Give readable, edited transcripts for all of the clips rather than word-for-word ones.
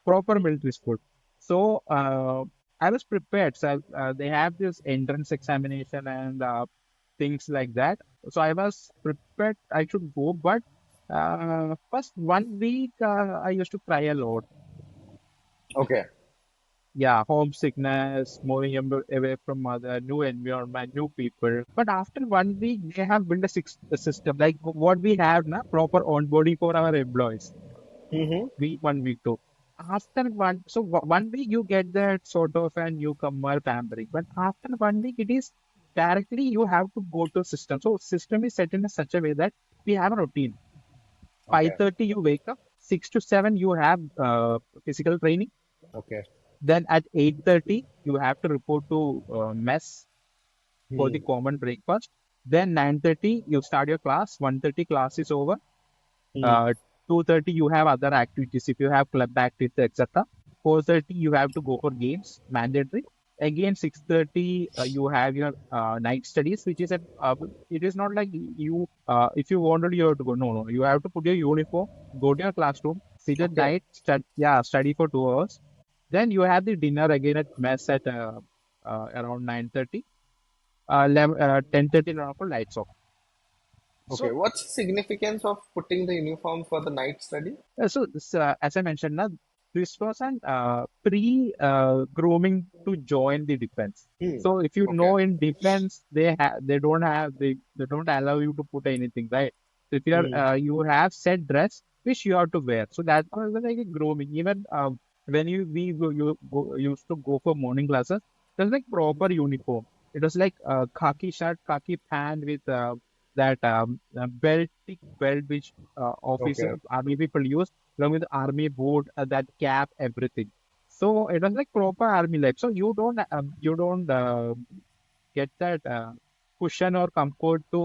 proper military school. So I was prepared. So they have this entrance examination and things like that. So I was prepared. I should go, but first 1 week I used to cry a lot. Okay. Yeah, homesickness, moving away from mother, new environment, new people. But after 1 week, they have built a system like what we have now, proper onboarding for our employees. Mm-hmm. Week 1, week 2. After 1 week, you get that sort of a newcomer pampering. But after 1 week, it is directly you have to go to system. So system is set in a such a way that we have a routine. Okay. 5:30 you wake up, 6 to 7 you have physical training. Okay. Then at 8:30 you have to report to mess for the Hmm. common breakfast. Then 9:30 you start your class. 1:30 class is over. Hmm. Uh, 2:30 you have other activities if you have club activities, etc. 4:30 you have to go for games, mandatory. Again 6:30 you have your night studies, which is it is not like you if you wanted you have to go. No, you have to put your uniform, go to your classroom, sit at Okay. night, study for 2 hours. Then you have the dinner again at mess at around 9:30. 10:30 around for lights off. Okay. So What's the significance of putting the uniform for the night study? As I mentioned, now, this was an grooming to join the defense. Hmm. So if you Okay. know in defense, they don't allow you to put anything, right? So if Hmm. you have set dress which you have to wear. So that was like a grooming. Even when used to go for morning classes, it was like proper uniform. It was like khaki shirt, khaki pant with that belt, thick belt which Okay. officer army people use, along with army boot, that cap, everything. So it was like proper army life. So you don't get that cushion or comfort to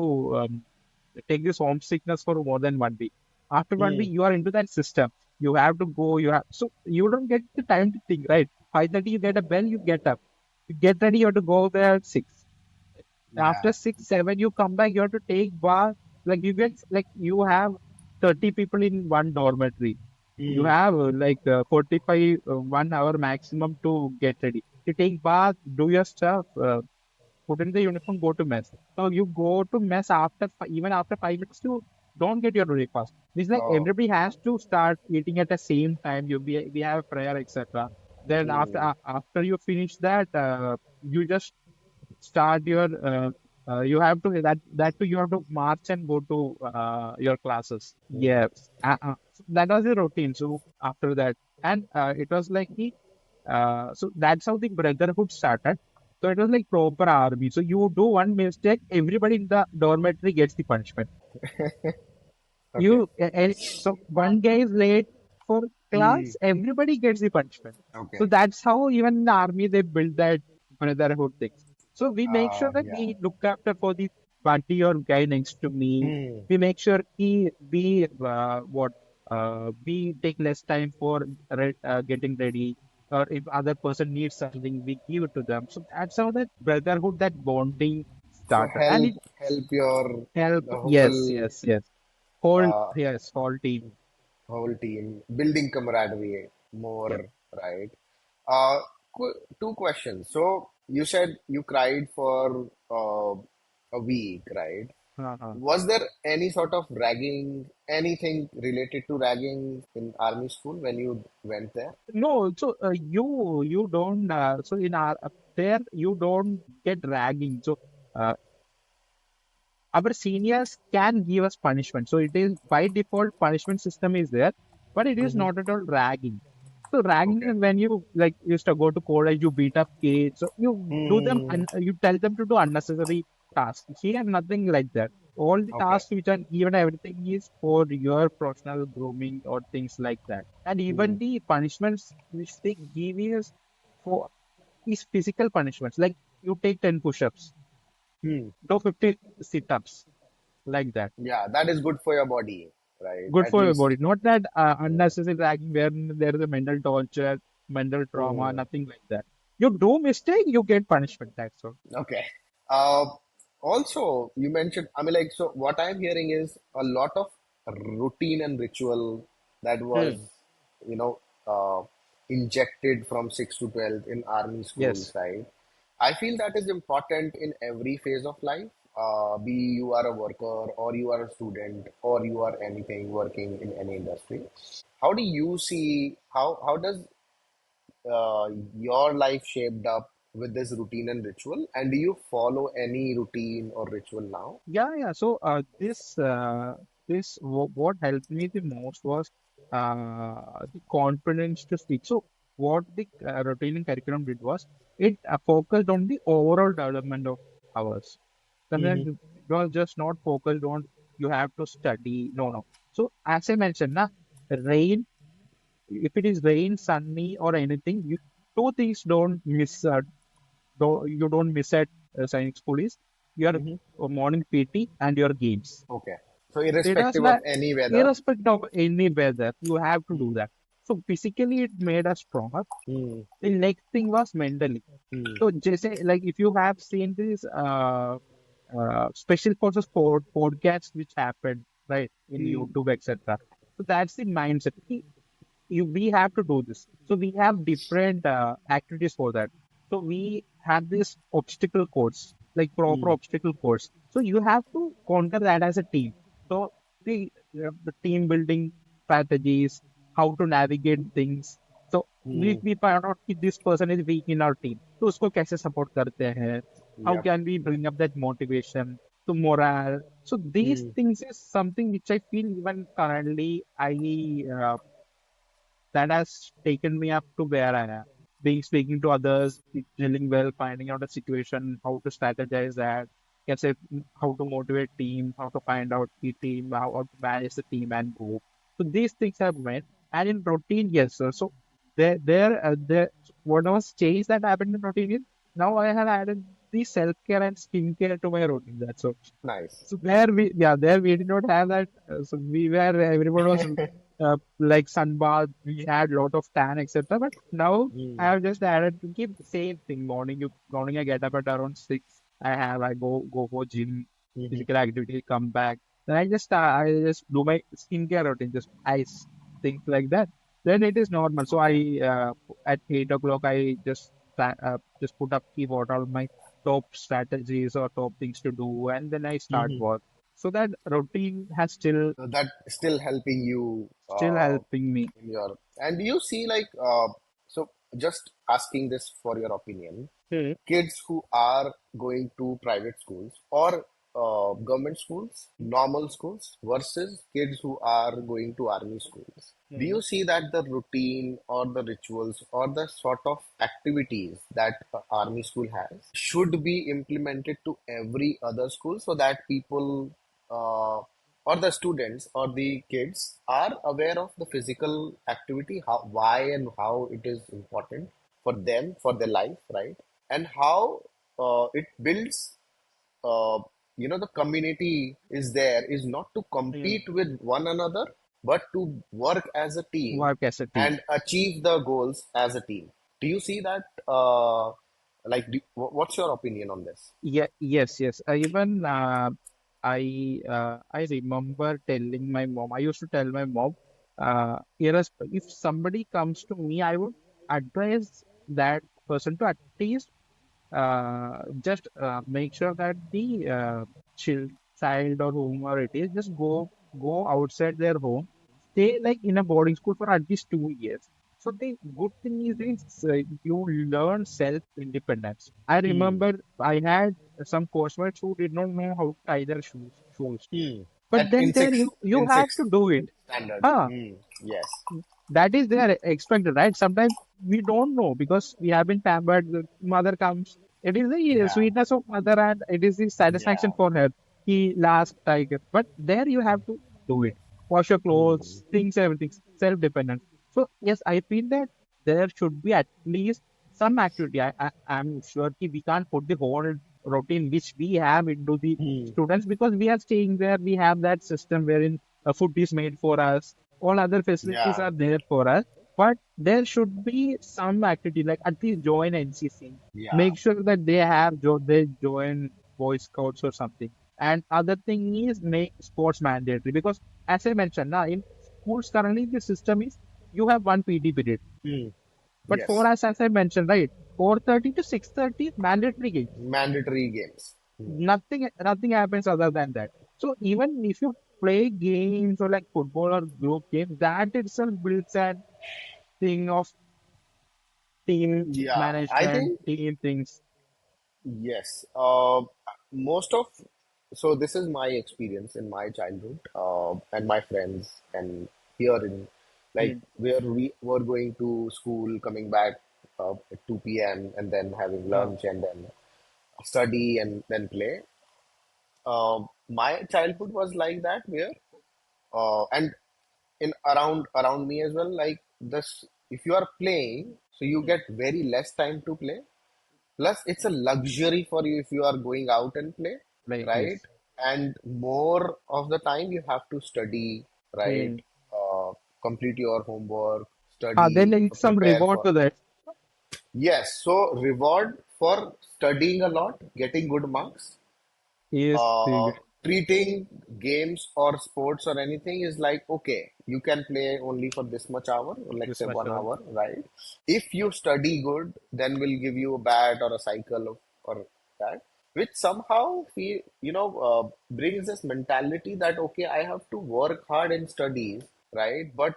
take this homesickness for more than 1 week. After one Hmm. week, you are into that system. You have to go. So you don't get the time to think, right? 5:30, you get a bell, you get up. You get ready, you have to go there at 6. Yeah. After 6, 7, you come back, you have to take bath. Like you get like you have 30 people in one dormitory. You Hmm. have 45 1 hour maximum to get ready. You take bath, do your stuff, put in the uniform, go to mess. So you go to mess even after 5 minutes, you don't get your breakfast. It's like Oh. everybody has to start eating at the same time. We have prayer, etc. Then Hmm. after you finish that, you just start your you have to that too you have to march and go to your classes. Hmm. Yes, so that was the routine. So after that, and it was like so that's how the brotherhood started. So it was like proper army. So you do one mistake, everybody in the dormitory gets the punishment. Okay. So one guy is late for Hmm. class, everybody gets the punishment. So Okay. that's how even in the army they build that brotherhood things. So we make sure that Yeah. we look after for the buddy or guy next to me. Hmm. We make sure we take less time for getting ready. Or if other person needs something, we give it to them. So that's how that brotherhood, that bonding So started, and help it help your help. the Yes, whole yes, yes. Whole uh, yes, whole team. whole team building camaraderie Yeah. more, right? Uh, Two questions. So you said you cried for a week, right? Uh-huh. Was there any sort of ragging, anything related to ragging in army school when you went there? No, so you don't so in our up there you don't get ragging. So uh, our seniors can give us punishment. So it is by default punishment system is there, but it is Hmm. not at all ragging. So ragging Okay. is when you like used to go to college, you beat up kids, so you do them Hmm. and you tell them to do unnecessary tasks. Here nothing like that. All the Okay. tasks which are given, everything is for your professional grooming or things like that. And Hmm. even the punishments which they give is for is physical punishments. Like you take 10 push-ups, Hmm. do 50 sit-ups, like that. Yeah, that is good for your body, right? Good At for your least. body. Not that Hmm. unnecessary ragging where there is a mental torture, mental trauma, Hmm. nothing like that. You do mistake, you get punishment. That's all. Okay. Uh, Also, you mentioned, I mean, like, so what I'm hearing is a lot of routine and ritual that was, Hmm. you know, uh, injected from 6 to 12 in army schools, Yes. right? I feel that is important in every phase of life. Be you are a worker or you are a student or you are anything working in any industry. How do you see how does uh, your life shaped up with this routine and ritual? And do you follow any routine or ritual now? Yeah, yeah. So what helped me the most was the confidence to speak. So what the routine and curriculum did was it focused on the overall development of ours. Sometimes Mm-hmm. it was just not focused on you have to study. No, no. So as I mentioned, na, rain. If it is rain, sunny, or anything, you two things don't miss. You don't miss at science school is your Mm-hmm. morning PT and your games. Okay. So It was irrespective of like any weather. irrespective of any weather, you have to do Mm, that. So physically, it made us stronger. mm, The next thing was mentally. mm, So just say, like if you have seen this special forces podcast which happened right in mm, YouTube, etc. So that's the mindset. We have to do this. So we have different activities for that. So we have this obstacle course, like proper mm, obstacle course. So you have to conquer that as a team. So the team building strategies, how to navigate things. So mm. we find out कि this person is weak in our team. तो उसको कैसे support करते हैं? How Yep. can we bring up that motivation to morale? So these Mm, things is something which I feel even currently uh, that has taken me up to where I am. Being speaking to others, dealing well, finding out a situation, how to strategize that, can say how to motivate team, how to find out the team, how to manage the team and group. So these things have met. And in routine, yes, sir. So there, what was change that happened in routine is now I have added the self care and skincare to my routine. That's all. nice. So there we did not have that. So we were everyone was like sunbath. We had lot of tan, etc. But now I Mm, have just added to keep the same thing. Morning I get up at around 6. I go for gym, mhm. physical activity, come back. Then I just do my skincare routine, just ice things like that. Then it is normal. So Okay. at 8 o'clock I just put up keep what all my top strategies or top things to do, and then I start Mhm. work. So that routine has So that still helping you still helping me. in your, and do you see like so just asking this for your opinion, Hmm. kids who are going to private schools or government schools, normal schools versus kids who are going to army schools. Do Hmm. you see that the routine or the rituals or the sort of activities that army school has should be implemented to every other school so that people or the students or the kids are aware of the physical activity, how, why, and how it is important for them, for their life, right? And how it builds uh, the community is there is not to Hmm. compete with one another but to work as a team Work as a team. and achieve the goals as a team. Do you see that like what's your opinion on this? Yeah, yes, yes. Even I remember telling my mom. I used to tell my mom, if somebody comes to me, I would advise that person to at least just make sure that the child or whomever it is just go outside their home, stay like in a boarding school for at least 2 years. So the good thing is you learn self independence. I Hmm. remember I had some coursemate who did not know how to tie their shoes, Hmm. but At then there you in have to sixth do it. standard. Ah, Hmm. Yes. that is their expected, right? Sometimes we don't know because we have been pampered. The mother comes. It is the Yeah. sweetness of mother and it is the satisfaction Yeah. for her. He last tiger. But there you have to do it. Wash your Hmm. clothes, things, everything, self-dependent. So yes, I feel that there should be at least some activity. I'm sure we can't put the whole routine which we have into the Hmm. students because we are staying there. We have that system wherein food is made for us, all other facilities Yeah. are there for us, but there should be some activity like at least join NCC. Yeah. Make sure that they join Boy Scouts or something. And other thing is make sports mandatory because as I mentioned now in schools currently the system is you have one PT period. Hmm. But for Yes, us, as I mentioned, right, 4:30 to 6:30 is mandatory games. mandatory games. Nothing happens other than that. So even if you play games or like football or group games, that itself builds an thing of team Yeah, I management, think team things. yes. Most of so this is my experience in my childhood, and my friends, and here in like Mm. where we were going to school, coming back at 2 p.m. and then having Uh, lunch and then study and then play. My childhood was like that, where and in around me as well, like this, if you are playing, so you mm, get very less time to play. Plus, it's a luxury for you if you are going out and play, like right? yes. And more of the time you have to study, right? Mm. Complete your homework, Then study, it's some prepare reward for. to that. Yes, so reward for studying a lot, getting good marks, Yes, uh, the treating games or sports or anything is like, okay, you can play only for this much hour, or let's this say much. 1 hour, right? If you study good, then we'll give you a bat or a cycle or that, which somehow brings this mentality that okay, I have to work hard in studies, right? But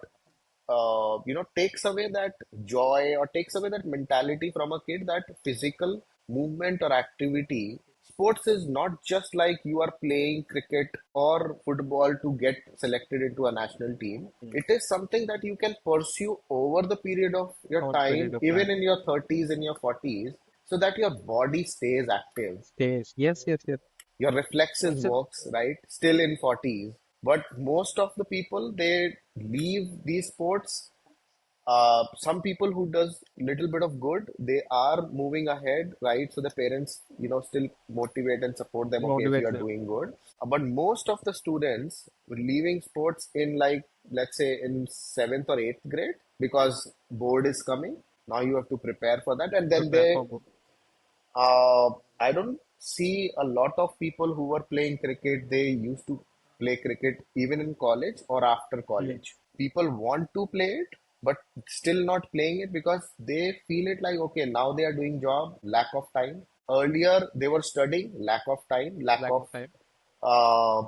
takes away that joy or takes away that mentality from a kid, that physical movement or activity. Sports is not just like you are playing cricket or football to get selected into a national team. Mm. It is something that you can pursue over the period of your Over the period time, of even time. in your 30s and your 40s, so that your body stays active, Stays. Yes, yes, yes. your reflexes It's a works, right, still in 40s. But most of the people, they leave these sports. Some people who does little bit of good, they are moving ahead, right? So the parents, still motivate and support them. Okay, if you motivates are them. doing good. But most of the students were leaving sports in, like, let's say in seventh or eighth grade, because board is coming. Now you have to prepare for that, and then Prepare they for both. I don't see a lot of people who were playing cricket. They used to play cricket even in college or after Mm. college. People want to play it, but still not playing it because they feel it like, okay, now they are doing job, lack of time. Earlier they were studying, lack of time, lack Lack of, of time. uh,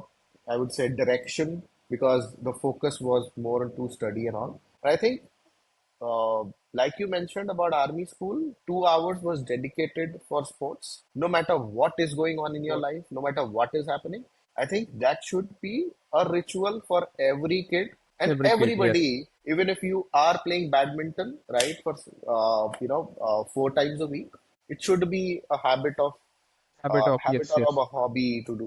I would say, direction, because the focus was more into study and all. But I think uh, like you mentioned about army school, 2 hours was dedicated for sports. No matter what is going on in your For life, no matter what is happening, I think that should be a ritual for every kid and every kid. Yes. everybody. Even if you are playing badminton, right, for 4 times a week, it should be a Habit of habit yes, or yes. a hobby to do